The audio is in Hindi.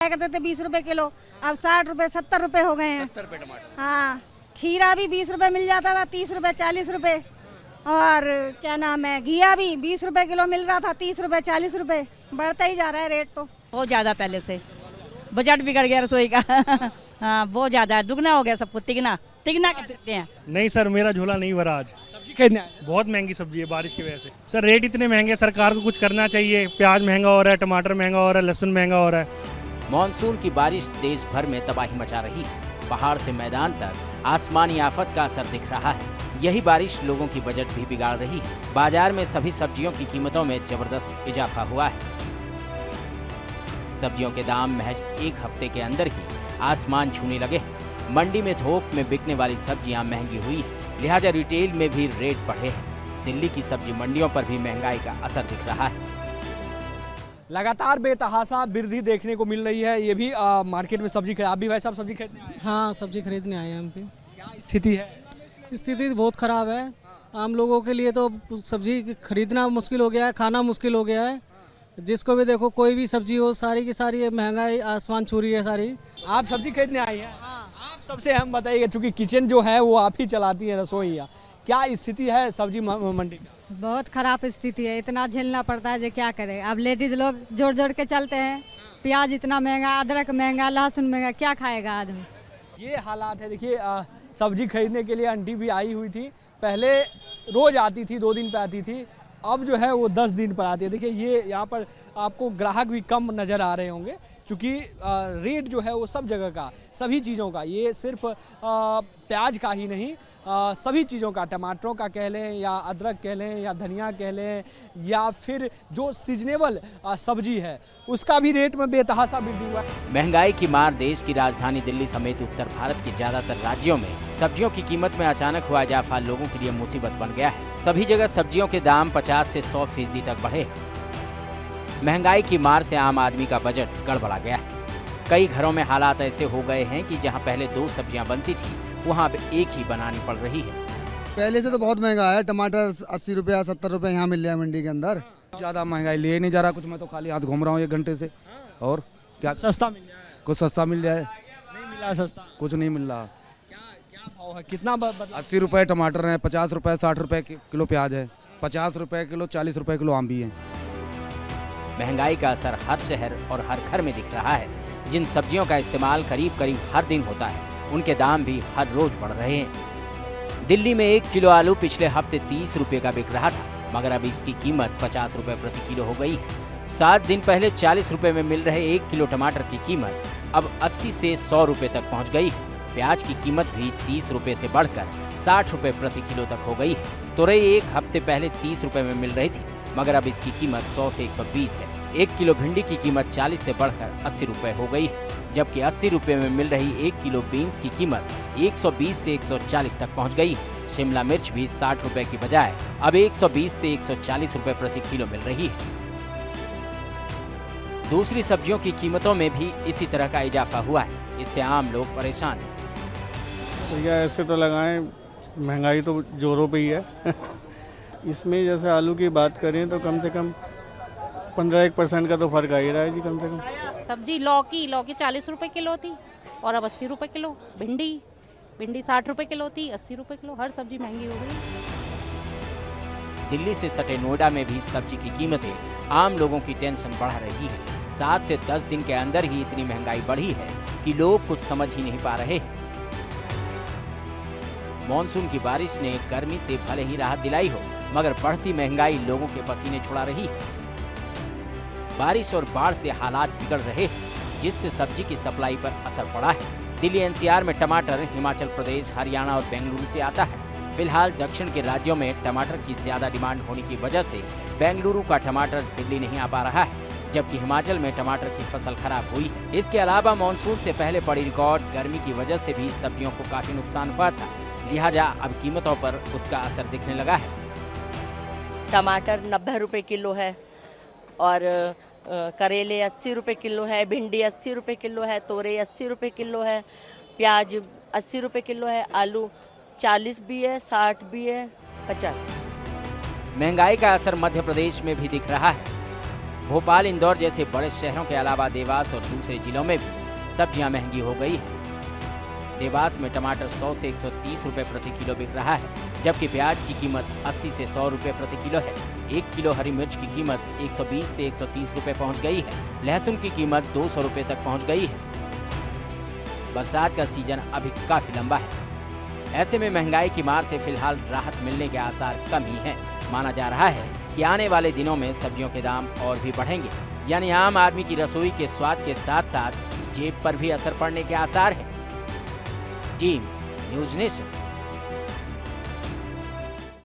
करते थे 20 रुपए किलो, अब 60 रुपए 70 रुपए हो गए हैं। 70 रुपए टमाटर। हाँ, खीरा भी 20 रुपए मिल जाता था, 30 रुपए 40 रुपए। और क्या नाम है, घिया भी 20 रुपए किलो मिल रहा था, 30 रुपए 40 रुपए। बढ़ता ही जा रहा है रेट तो बहुत ज़्यादा। पहले से बजट बिगड़ गया रसोई का। हाँ, बहुत ज़्यादा है, दुगना हो गया सब कुछ, तिगना कर सकते हैं। नहीं सर, मेरा झोला नहीं भरा आज। सब्जी खरीदने आए। बहुत महंगी सब्जी है बारिश की वजह से। सर रेट इतने महंगे, सरकार को कुछ करना चाहिए। प्याज महंगा हो रहा है, टमाटर महंगा हो रहा है, लहसुन महंगा हो रहा है। मॉनसून की बारिश देश भर में तबाही मचा रही है। पहाड़ से मैदान तक आसमानी आफत का असर दिख रहा है। यही बारिश लोगों की बजट भी बिगाड़ रही है। बाजार में सभी सब्जियों की कीमतों में जबरदस्त इजाफा हुआ है। सब्जियों के दाम महज एक हफ्ते के अंदर ही आसमान छूने लगे हैं। मंडी में थोक में बिकने वाली सब्जियां महंगी हुई है, लिहाजा रिटेल में भी रेट बढ़े हैं। दिल्ली की सब्जी मंडियों पर भी महंगाई का असर दिख रहा है। लगातार बेतहाशा वृद्धि देखने को मिल रही है। ये भी मार्केट में सब्जी आप भी भाई साहब सब्जी खरीदने आए हैं? हाँ, सब्जी खरीदने आए हैं हम भी। क्या स्थिति है? स्थिति बहुत ख़राब है। आम लोगों के लिए तो सब्जी खरीदना मुश्किल हो गया है, खाना मुश्किल हो गया है। जिसको भी देखो, कोई भी सब्जी हो, सारी की सारी महंगाई आसमान छू रही है सारी। आप सब्जी खरीदने आई हैं? आप सबसे हम बताइए, चूंकि किचन जो है वो आप ही चलाती हैं, रसोईया, क्या स्थिति है सब्जी मंडी का? बहुत खराब स्थिति है, इतना झेलना पड़ता है जो क्या करे। अब लेडीज लोग जोड़ जोड़ के चलते हैं। प्याज इतना महंगा, अदरक महंगा, लहसुन महंगा, क्या खाएगा आदमी। ये हालात है। देखिए, सब्जी खरीदने के लिए आंटी भी आई हुई थी। पहले रोज आती थी, 2 दिन पे आती थी, अब जो है वो 10 दिन पर आती है। देखिए, ये यहाँ पर आपको ग्राहक भी कम नज़र आ रहे होंगे, क्योंकि रेट जो है वो सब जगह का, सभी चीज़ों का, ये सिर्फ प्याज का ही नहीं, सभी चीज़ों का, टमाटरों का कह लें या अदरक कह लें या धनिया कह लें या फिर जो सीजनेबल सब्जी है उसका भी रेट में बेतहाशा वृद्धि हुआ है। महंगाई की मार देश की राजधानी दिल्ली समेत उत्तर भारत के ज्यादातर राज्यों में सब्जियों की कीमत में अचानक हुआ इजाफा लोगों के लिए मुसीबत बन गया है। सभी जगह सब्जियों के दाम 50 से 100% तक बढ़े। महंगाई की मार से आम आदमी का बजट गड़बड़ा गया है। कई घरों में हालात ऐसे हो गए हैं कि जहां पहले 2 सब्जियां बनती थी, वहां अब एक ही बनानी पड़ रही है। पहले से तो बहुत महंगा है। टमाटर 80 रुपया 70 रुपये यहाँ मिल रहा है मंडी के अंदर। ज़्यादा महंगाई ले नहीं जा रहा कुछ। मैं तो खाली हाथ घूम रहा हूँ 1 घंटे से। और क्या सस्ता मिल जाए? कुछ सस्ता मिल जाए? नहीं मिला सस्ता। कुछ नहीं मिल रहा। क्या भाव है? कितना बदला? 80 रुपये टमाटर है, 50 रुपये 60 रुपये किलो प्याज है, 50 रुपये किलो 40 रुपये किलो आम भी है। महंगाई का असर हर शहर और हर घर में दिख रहा है। जिन सब्जियों का इस्तेमाल करीब करीब हर दिन होता है, उनके दाम भी हर रोज बढ़ रहे हैं। दिल्ली में 1 किलो आलू पिछले हफ्ते 30 रुपये का बिक रहा था, मगर अब इसकी कीमत 50 रुपये प्रति किलो हो गई। 7 दिन पहले 40 रुपये में मिल रहे 1 किलो टमाटर की कीमत अब 80 से 100 रुपये तक पहुंच गई। प्याज की कीमत भी 30 रुपये से बढ़कर 60 रुपये प्रति किलो तक हो गई है। तुरई 1 हफ्ते पहले 30 रुपये में मिल रही थी, मगर अब इसकी कीमत 100 से 120 है। 1 किलो भिंडी की कीमत 40 से बढ़कर 80 रुपये हो गई है, जबकि 80 रुपये में मिल रही 1 किलो बीन्स की कीमत 120 से 140 तक पहुंच गई है। शिमला मिर्च भी 60 रुपये की बजाय अब 120 से 140 रुपये प्रति किलो मिल रही है। दूसरी सब्जियों की कीमतों में भी इसी तरह का इजाफा हुआ है। इससे आम लोग परेशान हैं। भैया ऐसे तो लगाएं, महंगाई तो जोरों पे ही है। इसमें जैसे आलू की बात करें तो कम से कम 15-1% का तो फर्क आ ही रहा है जी, कम से कम। सब्जी लौकी 40 रुपए किलो थी और अब 80 रुपए किलो। भिंडी 60 रुपए किलो थी, 80 रुपए किलो। हर सब्जी महंगी हो गई। दिल्ली से सटे नोएडा में भी सब्जी की कीमतें आम लोगों की टेंशन बढ़ा रही है। 7 से 10 दिन के अंदर ही इतनी महंगाई बढ़ी है कि लोग कुछ समझ ही नहीं पा रहे हैं। मॉनसून की बारिश ने गर्मी से भले ही राहत दिलाई हो, मगर बढ़ती महंगाई लोगों के पसीने छुड़ा रही है। बारिश और बाढ़ से हालात बिगड़ रहे हैं, जिससे सब्जी की सप्लाई पर असर पड़ा है। दिल्ली एनसीआर में टमाटर हिमाचल प्रदेश, हरियाणा और बेंगलुरु से आता है। फिलहाल दक्षिण के राज्यों में टमाटर की ज्यादा डिमांड होने की वजह से बेंगलुरु का टमाटर दिल्ली नहीं आ पा रहा है, जबकि हिमाचल में टमाटर की फसल खराब हुई है। इसके अलावा मानसून से पहले पड़ी रिकॉर्ड गर्मी की वजह से भी सब्जियों को काफी नुकसान हुआ था, लिहाजा अब कीमतों पर उसका असर दिखने लगा है। टमाटर 90 रुपये किलो है और करेले 80 रुपये किलो है, भिंडी 80 रुपये किलो है, तोरई 80 रुपये किलो है, प्याज 80 रुपये किलो है, आलू 40 भी है, 60 भी है, 50। महंगाई का असर मध्य प्रदेश में भी दिख रहा है। भोपाल, इंदौर जैसे बड़े शहरों के अलावा देवास और दूसरे जिलों में भी सब्जियां महंगी हो गई है। देवास में टमाटर 100 से 130 रुपए प्रति किलो बिक रहा है, जबकि प्याज की कीमत 80 से 100 रुपए प्रति किलो है। 1 किलो हरी मिर्च की कीमत 120 से 130 रुपए पहुंच गई है। लहसुन की कीमत 200 रुपए तक पहुंच गई है। बरसात का सीजन अभी काफी लंबा है। ऐसे में महंगाई की मार से फिलहाल राहत मिलने के आसार कम ही हैं। माना जा रहा है कि आने वाले दिनों में सब्जियों के दाम और भी बढ़ेंगे, यानी आम आदमी की रसोई के स्वाद के साथ साथ जेब पर भी असर पड़ने के आसार हैं। Team news nation.